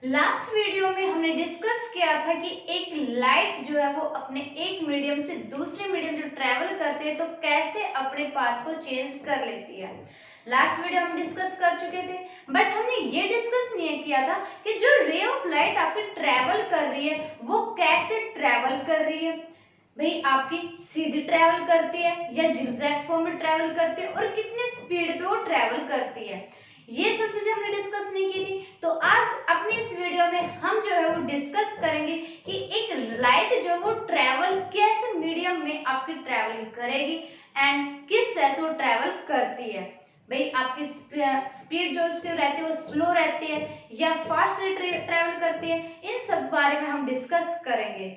Last video में हमने discuss किया था कि एक लाइट जो है वो अपने एक मीडियम से दूसरे मीडियम जो ट्रेवल करते हैं तो कैसे अपने पाथ को चेंज कर लेती है। लास्ट वीडियो हम डिस्कस कर चुके थे, बट हमने ये डिस्कस नहीं किया था कि जो रे ऑफ लाइट आपकी ट्रेवल कर रही है वो कैसे ट्रेवल कर रही है। भाई आपकी सीधी ट्रेवल करती है या जिगजैग फॉर्म में ट्रेवल करती है और कितने स्पीड पे वो ट्रेवल करती है, ये सब चीजें हमने डिस्कस नहीं की थी। तो आज अपनी इस वीडियो में हम जो है वो डिस्कस करेंगे कि एक लाइट जो वो ट्रेवल कैसे मीडियम में आपकी ट्रेवलिंग करेगी एंड किस तरह से वो ट्रेवल करती है। भाई आपकी स्पीड जो उसकी रहती है वो स्लो रहती है या फास्ट ट्रेवल करती है, इन सब बारे में हम डिस्कस करेंगे।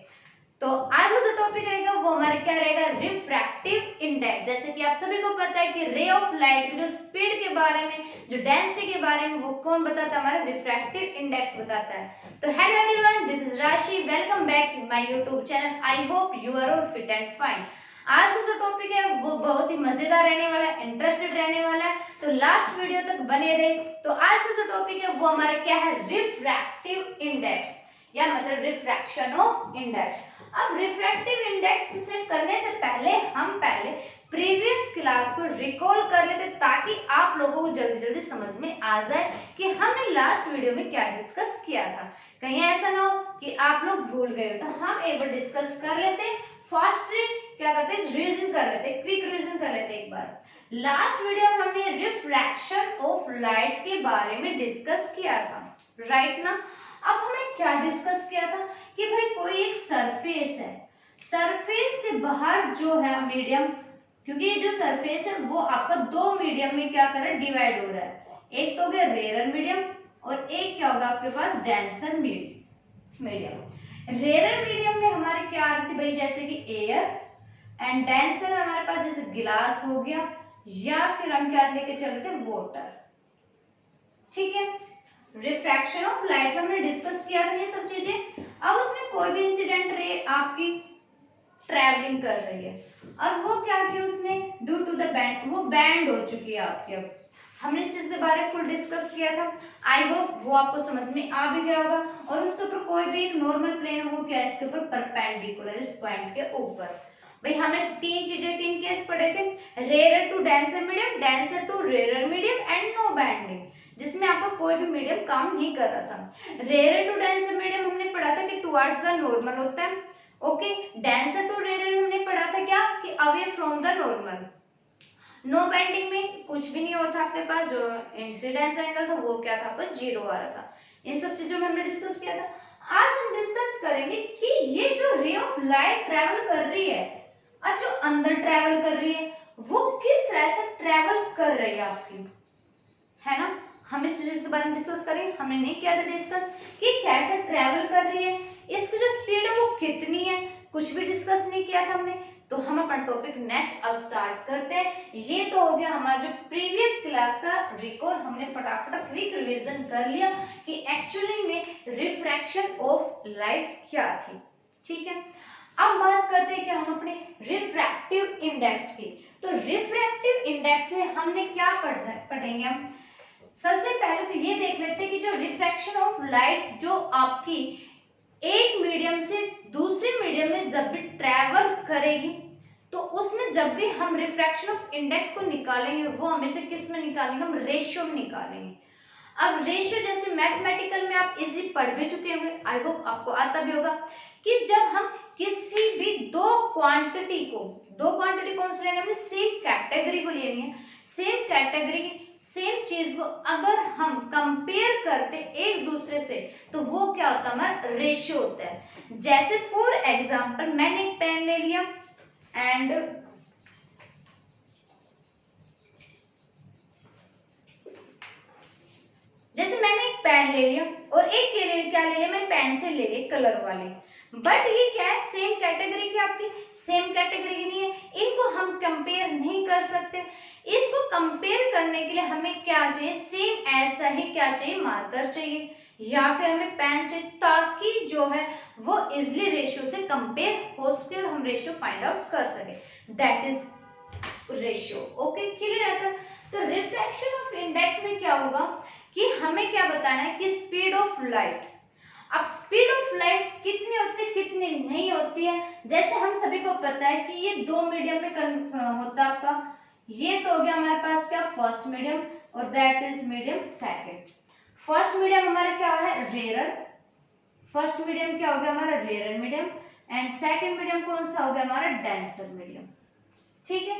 तो आज का जो टॉपिक रहेगा वो हमारे क्या रहेगा, रिफ्रैक्टिव इंडेक्स। जैसे कि आप सभी को पता है कि रे ऑफ लाइट की जो स्पीड के बारे में, जो डेंसिटी के बारे में, वो कौन बताता है, हमारा रिफ्रैक्टिव इंडेक्स बताता है। तो hello everyone, this is Rashi, welcome back to my YouTube channel. I hope you are all fit and fine. आज का जो टॉपिक है वो बहुत ही मजेदार रहने वाला है, इंटरेस्टेड रहने वाला है, तो लास्ट वीडियो तक बने रहे। तो आज का जो टॉपिक है वो हमारा क्या है, रिफ्रैक्टिव इंडेक्स या मतलब रिफ्रैक्शन ऑफ इंडेक्स। अब रिफ्रैक्टिव इंडेक्स से करने से पहले हम प्रीवियस क्लास को रिकॉल कर लेते ताकि आप लोगों को जल्दी जल्दी समझ में आ जाए कि हमने लास्ट वीडियो में क्या डिस्कस किया था। कहीं ऐसा ना हो कि आप लोग भूल गए, तो हम एक बार डिस्कस कर लेते, फास्टली क्या करते हैं, रिवीजन कर लेते, क्विक रिवीजन कर लेते एक बार। लास्ट वीडियो में हमने रिफ्रैक्शन ऑफ लाइट के बारे में डिस्कस किया था, राइट ना। अब हमने क्या डिस्कस किया था कि भाई कोई एक सरफेस है, सरफेस के बाहर जो है मीडियम, क्योंकि ये जो सरफेस है वो आपका दो मीडियम में क्या कर रहा है, डिवाइड हो रहा है। एक तो हो गया रेयर मीडियम और एक क्या होगा आपके पास, डेंसर मीडियम। रेयर मीडियम में हमारे क्या आ रही थी भाई, जैसे कि एयर, एंड डेंसर हमारे पास जैसे गिलास हो गया, या फिर हम क्या लेके चल रहे थे, वाटर। ठीक है, रिफ्रैक्शन ऑफ लाइट हमने डिस्कस किया था ये सब चीजें। अब उसमें कोई भी इंसिडेंट रे आपकी ट्रैवलिंग कर रही है, और वो क्या किया उसने, ड्यू टू द बैंड, वो बैंड हो चुकी है आपकी। अब हमने इस चीज के बारे में फुल डिस्कस किया था, आई होप वो आपको समझ में आ भी गया होगा। और उसके ऊपर कोई भी एक नॉर्मल प्लेन है, वो क्या है, इसके ऊपर परपेंडिकुलर, इस पॉइंट के ऊपर। भाई हमने तीन केस पढ़े थे, rare to denser medium, denser to rare medium and no bending, जिसमें आपका कोई भी मीडियम काम नहीं कर रहा था। रेयर टू डेंसर मीडियम हमने पढ़ा था कि टुवर्ड्स द नॉर्मल होता है, ओके। डेंसर टू रेयर हमने पढ़ा था क्या, कि away from the normal. No bending में कुछ भी नहीं होता आपके पास, जो इंसिडेंस एंगल था वो क्या था, आपका जीरो आ रहा था। इन सब चीजों में हमने डिस्कस किया था। आज हम डिस्कस करेंगे कि ये जो रे ऑफ लाइट ट्रेवल कर रही है और जो अंदर ट्रेवल कर रही है वो किस तरह से ट्रेवल कर रही है आपकी, है ना। हम इस चीज के बारे में डिस्कस करेंगे। हमने नहीं किया था डिस्कस कि कैसे ट्रेवल कर रही है, इसकी जो स्पीड है वो कितनी है, कुछ भी डिस्कस नहीं किया था हमने। तो हम अपना टॉपिक नेक्स्ट अब स्टार्ट करते हैं। ये तो हो गया हमारा जो प्रीवियस क्लास का रिकॉल, हमने फटाफट क्विक रिवीजन कर लिया कि एक्चुअली में रिफ्रैक्शन ऑफ लाइट क्या थी। ठीक है, अब बात करते हैं कि हम अपने रिफ्रैक्टिव इंडेक्स की। तो रिफ्रैक्टिव इंडेक्स से हमने क्या पढ़ेंगे हम, सबसे पहले तो ये देख लेते हैं कि जो रिफ्रैक्शन ऑफ लाइट जो आपकी एक मीडियम से दूसरे मीडियम में जब भी ट्रैवल करेगी, तो उसमें जब भी हम रिफ्रैक्शन ऑफ इंडेक्स को निकालेंगे वो हमेशा किस में निकालेंगे, हम रेशियो में निकालेंगे। अब रेशियो जैसे मैथमेटिकल में आप इजीली पढ़ भी चुके होंगे, आई होप आपको आता भी होगा, कि जब हम किसी भी दो क्वांटिटी कौन सी लेनी है, हमने सेम कैटेगरी को लेनी है, सेम कैटेगरी की सेम चीज को अगर हम कंपेयर करते एक दूसरे से तो वो क्या होता है, हमारा रेशियो होता है। जैसे फॉर एग्जांपल मैंने एक पेन ले लिया एंड जैसे मैंने एक पेन ले लिया और एक के लिए क्या ले लिया, मैंने पेंसिल ले ली कलर वाली, बट ये क्या है, सेम कैटेगरी की, आपकी सेम कैटेगरी की नहीं है, इनको हम कंपेयर नहीं कर सकते। इसको कंपेयर करने के लिए हमें क्या चाहिए, सेम ऐसा ही क्या चाहिए, मार्कर चाहिए या फिर हमें पेन चाहिए, ताकि जो है वो इजिली रेशियो से कंपेयर हो सके और हम रेशियो फाइंड आउट कर सके, that is ratio. Okay, clear है। तो रिफ्रैक्शन ऑफ इंडेक्स में क्या होगा कि हमें क्या बताना है कि स्पीड ऑफ लाइट, अब स्पीड ऑफ लाइट कितनी होती है कितनी नहीं होती है, जैसे हम सभी को पता है कि ये दो मीडियम में होता है आपका। ये तो हो गया हमारे पास क्या, फर्स्ट मीडियम, और that is medium second. First medium हमारा क्या है, रेयर। फर्स्ट मीडियम क्या हो गया हमारा, rare medium, and second medium कौन सा हो गया हमारा, डेंसर मीडियम। ठीक है,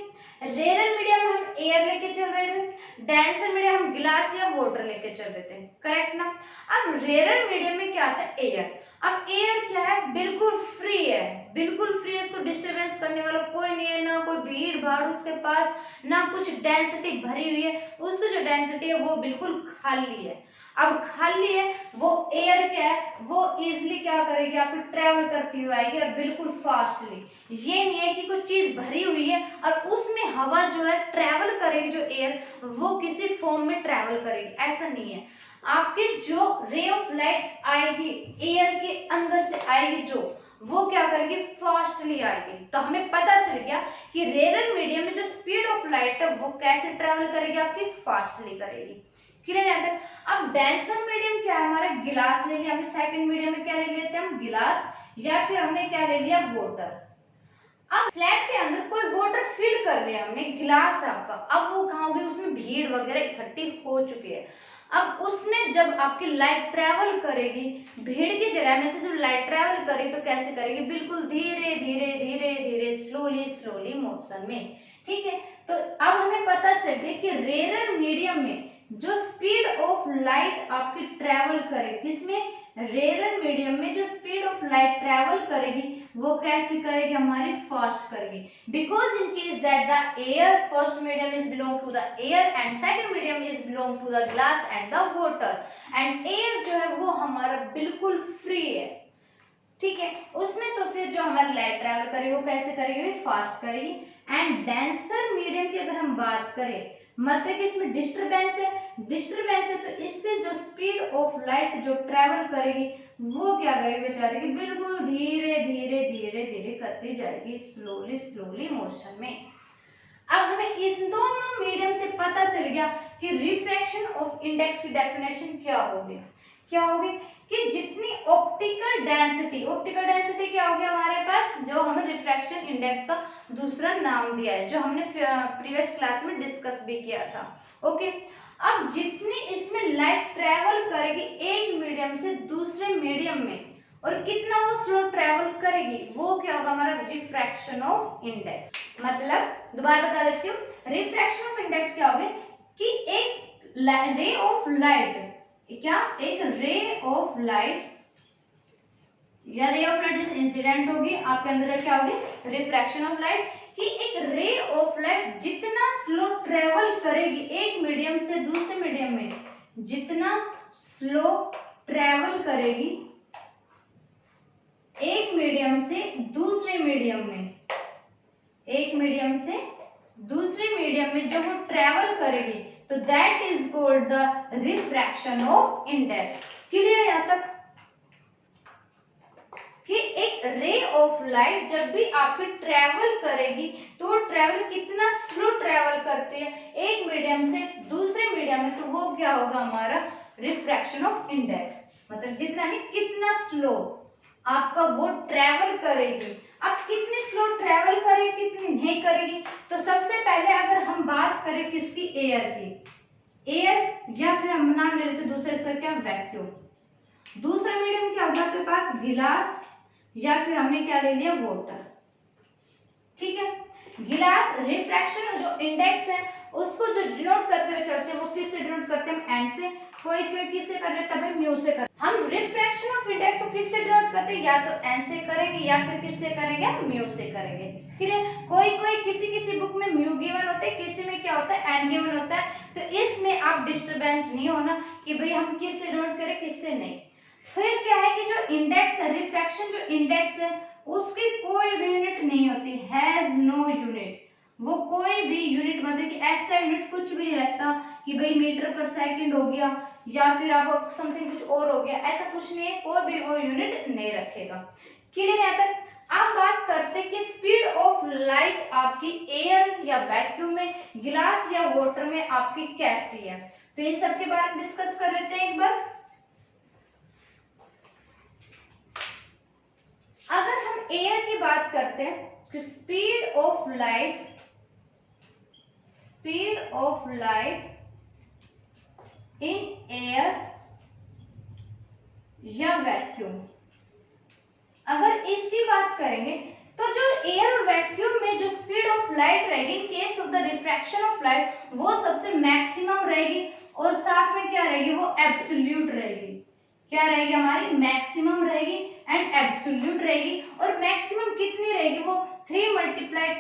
रेयर मीडियम में हम एयर लेके चल रहे थे, डेंसर मीडियम हम ग्लास या वाटर लेके चल रहे थे, करेक्ट ना। अब रेयर मीडियम में क्या आता है, एयर। अब एयर क्या है, बिल्कुल फ्री है, बिल्कुल फ्री है, उसको डिस्टरबेंस करने वाला कोई नहीं है, ना कोई भीड़ भाड़ उसके पास, ना कुछ डेंसिटी भरी हुई है, उसकी जो डेंसिटी है वो बिल्कुल खाली है। अब खाली है, वो एयर क्या है, वो इजिली क्या करेगी, आपको ट्रेवल करती हुई आएगी और बिल्कुल फास्टली। ये नहीं है कि कुछ चीज भरी हुई है और उसमें हवा जो है ट्रेवल करेगी, जो एयर वो किसी फॉर्म में ट्रेवल करेगी, ऐसा नहीं है। आपके जो रे ऑफ लाइट आएगी एयर के अंदर से आएगी, जो वो क्या करेगी, फास्टली आएगी। तो हमें पता चल गया कि रेयर मीडियम में जो स्पीड ऑफ लाइट है वो कैसे ट्रेवल करेगी, आपकी फास्टली करेगी। क्लियर है तक। अब डेंसर मीडियम क्या है हमारा, गिलास ले लिया हमने, सेकंड मीडियम में क्या ले लेते हैं हम, गिलास, या फिर हमने क्या ले लिया, वाटर। अब स्लैब के अंदर कोई वाटर फिल कर लिया हमने, गिलास आपका, अब वो कहाँ होगी, उसमें भीड़ वगैरह इकट्ठी हो चुकी है। अब उसमें जब आपकी लाइट ट्रेवल करेगी, भीड़ की जगह में से जब लाइट ट्रेवल करेगी तो कैसे करेगी, बिल्कुल धीरे धीरे धीरे धीरे स्लोली स्लोली मोशन में। ठीक है, तो अब हमें पता चल गया कि रेयर मीडियम में जो स्पीड ऑफ लाइट आपकी ट्रेवल करेगी, किसमें, रेयर मीडियम में जो स्पीड ऑफ लाइट ट्रेवल करेगी वो कैसे करेगी, हमारी फास्ट करेगी। Because in case that the air, first medium is belong to the air and second medium is belong to the glass and the water, and air जो है वो हमारा बिल्कुल फ्री है। ठीक है, उसमें तो फिर जो हमारी लाइट ट्रेवल करेगी वो कैसे करेगी, फास्ट करेगी। एंड डेंसर मीडियम की अगर हम बात करें, मतलब कि इसमें डिस्टरबेंस है, तो इसके जो स्पीड ऑफ लाइट जो ट्रेवल करेगी वो क्या करेगी बेचारे की, बिल्कुल धीरे धीरे धीरे धीरे करती जाएगी, स्लोली स्लोली मोशन में। अब हमें इस दोनों मीडियम से पता चल गया कि रिफ्रैक्शन ऑफ इंडेक्स की डेफिनेशन क्या होगी, कि जितनी ऑप्टिकल डेंसिटी क्या हो गया हमारे पास, जो हमें रिफ्रैक्शन इंडेक्स का दूसरा नाम दिया है, जो हमने प्रीवियस क्लास में डिस्कस भी किया था। ओके, अब जितनी इसमें लाइट ट्रेवल करेगी एक मीडियम से दूसरे मीडियम में, और कितना वो स्लो ट्रेवल करेगी, वो क्या होगा हमारा रिफ्रैक्शन ऑफ इंडेक्स। मतलब दोबारा बता देती हूँ, रिफ्रैक्शन ऑफ इंडेक्स क्या होगी, कि एक रे ऑफ लाइट, क्या, एक रे ऑफ लाइट या रे ऑफ लाइट जैसे इंसिडेंट होगी, आपके अंदर क्या होगी, रिफ्रैक्शन ऑफ लाइट, कि एक रे ऑफ लाइट जितना स्लो ट्रेवल करेगी एक मीडियम से दूसरे मीडियम में, जितना स्लो ट्रेवल करेगी एक मीडियम से दूसरे मीडियम में, एक मीडियम से दूसरे मीडियम में जब वो ट्रेवल करेगी तो that is called the refraction of index. Clear यहां तक, कि एक रे ऑफ लाइट जब भी आपकी ट्रेवल करेगी तो वो ट्रेवल कितना स्लो ट्रेवल करती है एक मीडियम से दूसरे मीडियम में, तो वो क्या होगा हमारा रिफ्रैक्शन ऑफ इंडेक्स। मतलब जितना नहीं, कितना स्लो आपका वो ट्रेवल करेगी। अब कितनी स्लो ट्रेवल करेगी कितनी नहीं करेगी, तो सबसे पहले अगर हम बात करें किसकी, एयर की, एयर, या फिर हम नाम ले लेते दूसरे इसका क्या, वैक्यूम। दूसरा मीडियम क्या होगा आपके पास, गिलास, या फिर हमने क्या ले लिया, वाटर। ठीक है, गिलास रिफ्रैक्शन जो इंडेक्स है उसको जो डिनोट करते हुए चलते हैं वो किससे डिनोट करते हैं, एन से, कोई कोई किससे कर लेता है, म्यू से कर। हम रिफ्रैक्शन ऑफ इंडेक्स को किससे डिनोट करते हैं, या तो एन से करेंगे या फिर किससे करेंगे, म्यू से करेंगे। ठीक है, कोई कोई किसी बुक में म्यू गिवन होता है, किसी में क्या होता है, एन गिवन होता है, तो इसमें आप डिस्टरबेंस नहीं होना कि भाई हम किससे डिनोट करें किससे नहीं। फिर क्या है कि जो इंडेक्स है, रिफ्रैक्शन जो इंडेक्स है उसकी कोई भी यूनिट नहीं होती, हैज नो यूनिट, वो कोई भी यूनिट, मतलब कि ऐसा यूनिट कुछ भी नहीं रखता कि भाई मीटर पर सेकंड हो गया या फिर आप समथिंग कुछ और हो गया, ऐसा कुछ नहीं है, कोई भी वो यूनिट नहीं रखेगा। क्लियर है तक। आप बात करते हैं कि स्पीड ऑफ लाइट आपकी एयर या वैक्यूम में, गिलास या वाटर में आपकी कैसी है, तो इन सब के बारे में डिस्कस कर लेते हैं एक बार। करते हैं कि speed of light in air या वैक्यूम। अगर इसकी बात करेंगे तो जो एयर और वैक्यूम में जो स्पीड ऑफ लाइट रहेगी in case of the refraction of light वो सबसे मैक्सिमम रहेगी और साथ में क्या रहेगी, वो एब्सोल्यूट रहेगी। क्या रहेगी हमारी, मैक्सिमम रहेगी एंड एब्सोल्यूट रहेगी। और मैक्सिमम कितनी रहेगी, वो 3 ×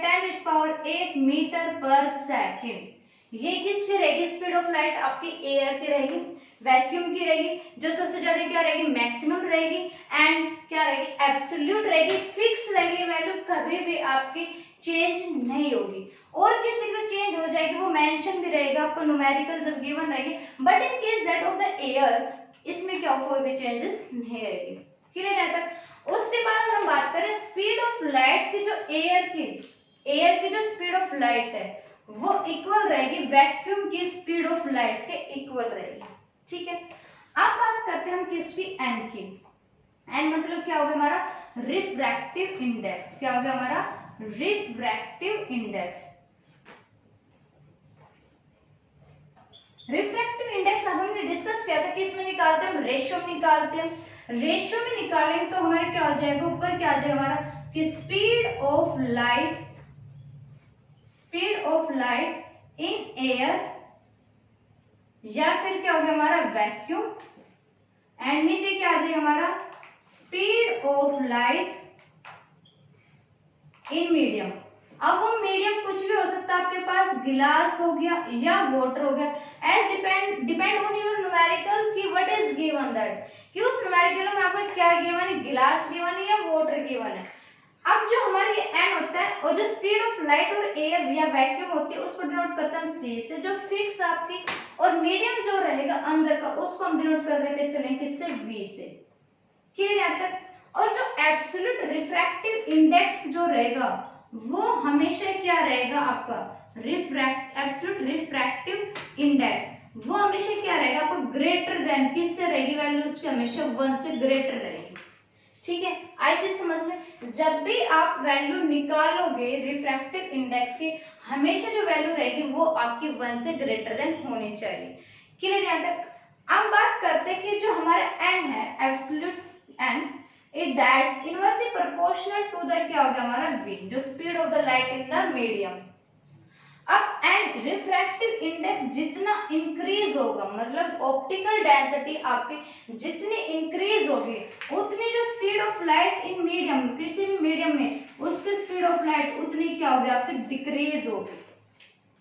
10⁸ मीटर पर सेकेंड। ये किसकी रहेगी, स्पीड ऑफ लाइट आपकी एयर की रहेगी, वैक्यूम की रहेगी, जो सबसे ज्यादा क्या रहेगी, मैक्सिमम रहेगी एंड क्या रहेगी, एब्सोल्यूट रहेगी, फिक्स रहेगी वैल्यू, कभी भी आपकी चेंज नहीं होगी। और किसी को चेंज हो जाएगी वो मेंशन भी रहेगा आपको न्यूमेरिकल जब गिवन रहेगी, but in case that of the air इसमें क्या कोई भी चेंजेस नहीं रहेगी। क्लियर है तक। उसके बाद हम बात करें स्पीड ऑफ लाइट की, जो एयर की जो स्पीड ऑफ लाइट है वो इक्वल रहेगी वैक्यूम की स्पीड ऑफ लाइट के इक्वल रहेगी। ठीक है, अब बात करते हैं हम किसकी, एन की। एन मतलब क्या हो गया हमारा, रिफ्रैक्टिव इंडेक्स। क्या हो गया हमारा, रिफ्रैक्टिव इंडेक्स। रिफ्रैक्टिव इंडेक्स अब हमने डिस्कस किया था कि इसमें निकालते हैं हम रेशियो में निकालते हैं। रेशियो में निकालेंगे तो हमारे क्या हो जाएगा, ऊपर क्या आ जाएगा हमारा कि speed of light in air या फिर क्या हो गया हमारा वैक्यूम एंड नीचे क्या आ जाएगा हमारा speed of light in medium. अब वो मीडियम कुछ भी हो सकता है, आपके पास गिलास हो गया या वाटर हो गया, as depend on your numerical कि व्हाट इज गिवन दैट, कि उस न्यूमेरिकल में आपको क्या गिवन है, गिलास गिवन है या वाटर गिवन है। अब जो हमारा ये एन होता है और जो स्पीड ऑफ लाइट और एयर या वैक्यूम होती है उसको डिनोट करते हैं सी से, जो फिक्स आपकी, और मीडियम जो रहेगा अंदर का उसको हम डिनोट कर लेते चलें किससे, वी से। क्लियर है तक। और जो एब्सोल्यूट रिफ्रैक्टिव इंडेक्स जो रहेगा वो हमेशा क्या रहेगा आपका, एब्सोल्यूट रिफ्रैक्टिव इंडेक्स वो हमेशा क्या रहेगा आपको ग्रेटर देन, किससे रहेगी वैल्यू उसकी, हमेशा 1 से ग्रेटर रहेगी। ठीक है, आई चीज समझ में, जब भी आप वैल्यू निकालोगे रिफ्रैक्टिव इंडेक्स की, हमेशा जो वैल्यू रहेगी वो आपकी 1 से ग्रेटर देन होनी चाहिए। क्लियर यहाँ तक। अब बात करते हैं कि जो हमारा एन है, absolute N, it that inversely proportional to the क्या हो गया हमारा वी, जो speed of the light in the medium. अब एंड रिफ्रैक्टिव इंडेक्स जितना इंक्रीज होगा, मतलब ऑप्टिकल डेंसिटी आपकी जितनी इंक्रीज होगी उतनी जो speed of light in medium, किसी भी मीडियम में उसकी स्पीड ऑफ लाइट उतनी क्या होगी आपकी, डिक्रीज होगी।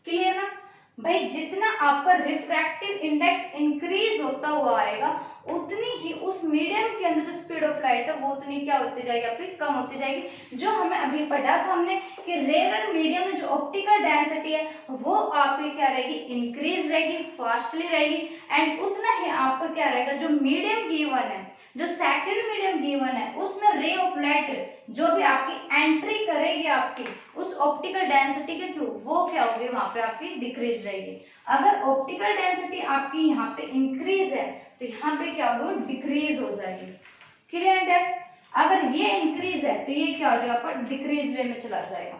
क्लियर ना भाई, जितना आपका रिफ्रैक्टिव इंडेक्स इंक्रीज होता हुआ आएगा उतनी ही उस मीडियम के अंदर जो स्पीड ऑफ लाइट है वो उतनी क्या होती जाएगी आपकी, कम होती जाएगी। जो हमें अभी पढ़ा था हमने कि रेयर मीडियम में जो ऑप्टिकल डेंसिटी है वो आपकी क्या रहेगी, इंक्रीज रहेगी, फास्टली रहेगी, एंड उतना ही आपका क्या रहेगा, जो मीडियम गिवन है, जो सेकंड मीडियम गिवन है उसमें रे ऑफ लाइट जो भी आपकी एंट्री करेगी आपकी उस ऑप्टिकल डेंसिटी के थ्रू, वो क्या होगी वहां पे आपकी डिक्रीज रहेगी। अगर ऑप्टिकल डेंसिटी आपकी यहाँ पे इंक्रीज है तो यहाँ पे क्या होगा, डिक्रीज हो जाएगी। क्लियर है। अगर ये इंक्रीज है तो ये क्या हो जाएगा पर डिक्रीज वे में चला जाएगा।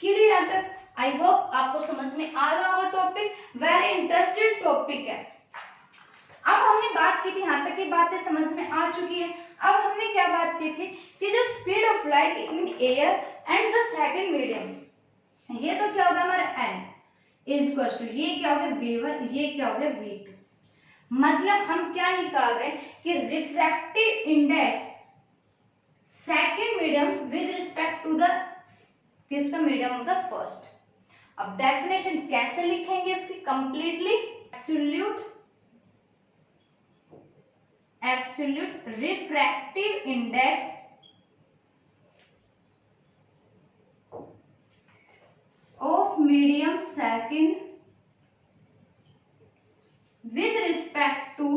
क्लियर यहाँ तक। आई होप आपको समझ में आ रहा होगा टॉपिक, वेरी इंटरेस्टेड टॉपिक है। अब हमने बात की थी, यहाँ तक की बातें समझ में आ चुकी है। अब हमने क्या बात की थी कि जो speed of light in air and the second medium, ये तो क्या होगा हमारा n इज इक्वल टू, ये क्या हो गया v1, ये क्या हो गया v2। मतलब हम क्या निकाल रहे हैं कि refractive index second medium with respect to the किसका, मीडियम ऑफ द फर्स्ट। अब डेफिनेशन कैसे लिखेंगे इसकी, completely absolute refractive index of medium second with respect to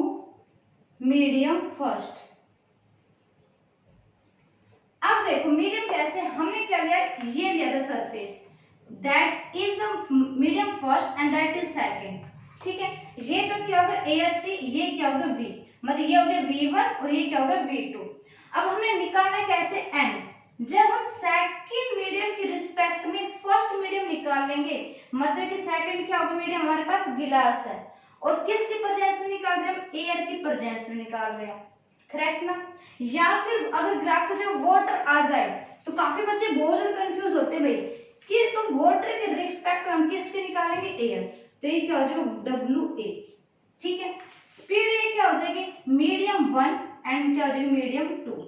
medium first। अब देखो मीडियम कैसे, हमने क्या लिया, ये लिया था surface, that is the medium first and that is second. ठीक है, ये तो क्या होगा ASC, ये क्या होगा V, मतलब ये हो गया V1 और ये क्या होगा V2। अब हमने निकालना कैसे n, जब हम सेकंड मीडियम की रिस्पेक्ट में फर्स्ट मीडियम निकाल लेंगे, मतलब कि सेकंड क्या होगा मीडियम, हमारे पास गिलास है और किसकी प्रेजेंस में निकाल रहे हैं हम, एयर की प्रेजेंस में निकाल रहे हैं, करेक्ट ना। या फिर अगर ग्लास की जगह वाटर आ जाए तो काफी बच्चे बहुत ज्यादा कंफ्यूज होते हैं भाई कि तो वाटर के रिस्पेक्ट में हम किसके निकालेंगे, एयर, तो ये क्या हो जाएगा WA, ठीक है। स्पीड ये क्या हो जाएगी मीडियम 1 एंड क्या हो जाएगी मीडियम 2,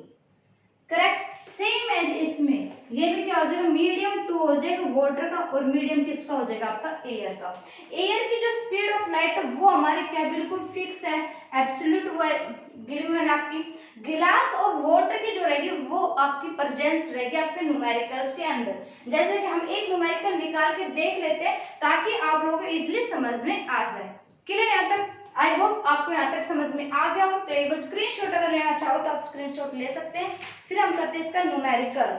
करेक्ट। सेम एज इसमें ये भी क्या हो जाएगा मीडियम 2 हो जाएगा वाटर का और मीडियम किसका हो जाएगा आपका एयर का। एयर की जो स्पीड ऑफ लाइट है वो हमारी क्या बिल्कुल फिक्स है, एब्सोल्यूट वो गिवन आपकी। गिलास और वाटर की जो रहेगी वो आपकी प्रेजेंस रहेगी आपके न्यूमेरिकल्स के अंदर। जैसे कि हम एक न्यूमेरिकल निकाल के देख लेते हैं ताकि आप लोगों को इजीली समझ में आ जाए। क्लियर यहाँ तक? आई होप आपको यहाँ तक समझ में आ गया हो। तो एक बार स्क्रीनशॉट अगर लेना चाहो तो आप स्क्रीनशॉट ले सकते हैं। फिर हम करते हैं इसका न्यूमेरिकल।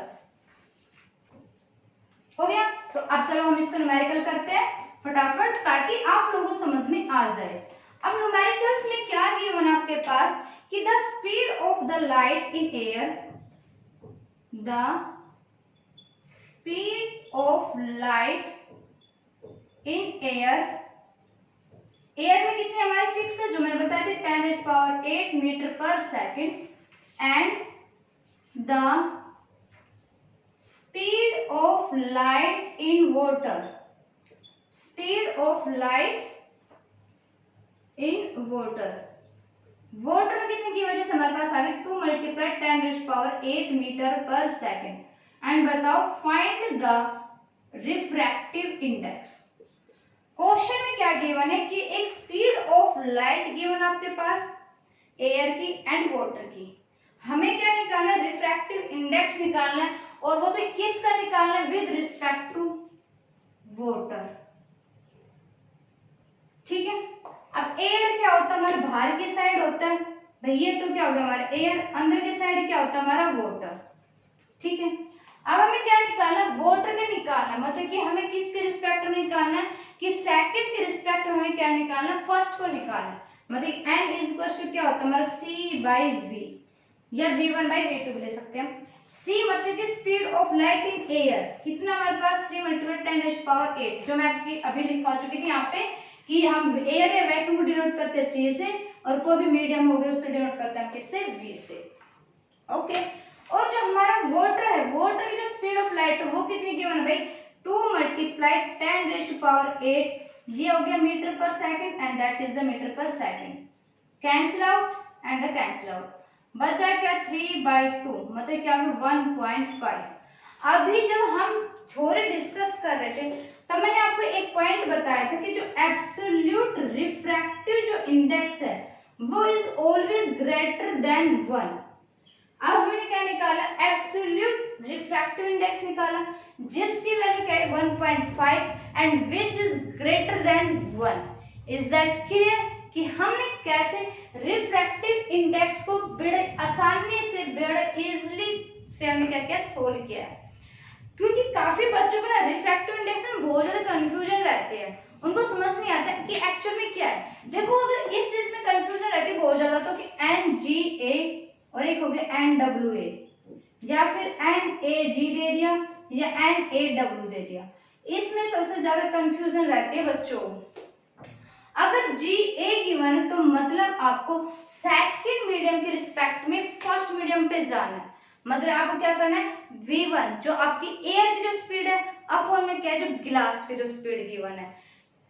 हो गया? तो अब चलो हम इसका न्यूमेरिकल करते हैं फटाफट ताकि आप लोगों को समझ में आ जाए। अब न्यूमेरिकल्स में क्या गिवन आपके पास कि the speed of the light in air, the speed of light in air, air में कितने हमारे फिक्स है जो मैंने बताया था 10⁸ मीटर पर second, and the speed of light in water, speed of light in water, water में कितने की वजह से हमारे पास आ गई 2 × 10⁸ मीटर पर सेकेंड। एंड बताओ find the refractive index. Question में क्या गिवन है कि एक स्पीड ऑफ लाइट गिवन आपके पास एयर की एंड वाटर की, हमें क्या निकालना है रिफ्रैक्टिव इंडेक्स निकालना है और वो भी किसका निकालना है विद रिस्पेक्ट टू वाटर, ठीक है। अब एयर क्या होता है हमारे बाहर की साइड होता है भाई, ये तो क्या हो गया हमारा एयर, अंदर की साइड क्या होता है हमारा वाटर, ठीक है। अब हमें क्या निकालना है वाटर का निकालना है, मतलब कि हमें किसके रिस्पेक्ट में निकालना है कि सेकंड के रिस्पेक्ट में हमें क्या निकालना है फर्स्ट को निकालना है, मतलब n इक्वल्स टू क्या होता है हमारा c/v या v1/v2 भी ले सकते हैं। c मतलब कि speed of light in air, कितना हमारे पास 3 × 10⁸ जो मैं आपकी अभी लिखवा चुकी थी यहाँ पे कि हम एयर या वैक्यूम को डिनोट करते हैं c से और कोई भी मीडियम हो गया उससे डिनोट करते हैं किससे v से, ओके। और जो हमारा वाटर है, वाटर की जो स्पीड ऑफ लाइट है वो कितनी गिवन है भाई 2 × 10⁸, ये हो गया metre per second and that is the metre per second. Cancel out and the cancel out, बचा क्या 3/2 मतलब क्या 1.5। अभी जब हम थ्योरी डिस्कस कर रहे थे तब मैंने आपको एक पॉइंट बताया था कि जो एब्सोल्यूट रिफ्रैक्टिव जो इंडेक्स है वो इज ऑलवेज ग्रेटर देन 1। अब हमने क्या निकाला एब्सोल्यूट रिफ्रैक्टिव इंडेक्स निकाला जिसकी वैल्यू क्या है 1.5 and which is greater than 1। Is that clear कि हमने कैसे रिफ्रैक्टिव इंडेक्स को बड़े आसानी से बड़े इजीली से हमने क्या किया सोल्व किया है, क्योंकि काफी बच्चों को ना रिफ्रैक्टिव इंडेक्स में बहुत ज्यादा कंफ्यूजन रहते हैं, उनको समझ नहीं आता कि एक्चुअल में क्या है। देखो अगर इस चीज में कंफ्यूजन रहती है बहुत ज्यादा तो कि NGA और एक हो गया NWA या फिर NAG दे दिया या NAW दे दिया, इसमें सबसे ज्यादा कंफ्यूजन रहती है बच्चों। अगर GA गिवन है तो मतलब आपको सेकंड मीडियम के रिस्पेक्ट में फर्स्ट मीडियम पे जाना है, मतलब आपको क्या करना है V1 जो आपकी एयर की जो स्पीड है अपॉन में क्या है जो ग्लास की जो स्पीड गिवन है,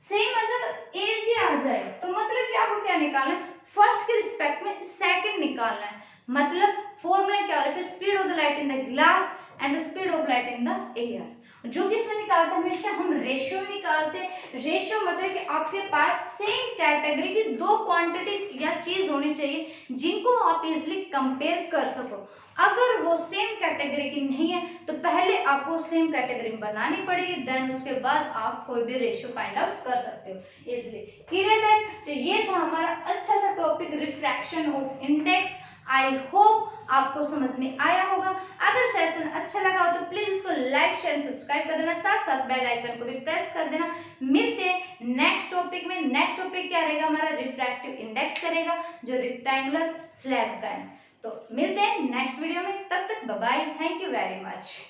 सेम अगर AG आ जाए तो मतलब कि आपको क्या निकालना है फर्स्ट के रिस्पेक्ट में सेकंड निकालना है, मतलब फॉर्मूला क्या है फिर speed of the light in the glass and the speed of light in the air. जो कि इसमें निकालते हैं हमेशा हम रेशियो निकालते हैं। रेशियो मतलब कि आपके पास सेम कैटेगरी की दो क्वांटिटी या चीज होनी चाहिए जिनको आप इजीली कंपेयर कर सको। अगर वो सेम कैटेगरी की नहीं है तो पहले आपको सेम कैटेगरी बनानी पड़ेगी, देन उसके बाद आप कोई भी रेशियो फाइंड आउट कर सकते हो इजीली। Clear that? तो ये था हमारा अच्छा सा topic refraction of index. I hope आपको समझ में आया होगा। अगर सेशन अच्छा लगा हो तो प्लीज इसको लाइक शेयर सब्सक्राइब कर देना, साथ साथ बेल आइकन को भी प्रेस कर देना। मिलते हैं नेक्स्ट टॉपिक में। नेक्स्ट टॉपिक क्या रहेगा हमारा रिफ्रैक्टिव इंडेक्स करेगा जो रेक्टेंगुलर स्लैब का है। तो मिलते हैं नेक्स्ट वीडियो में, तब तक bye bye, thank you. You very much.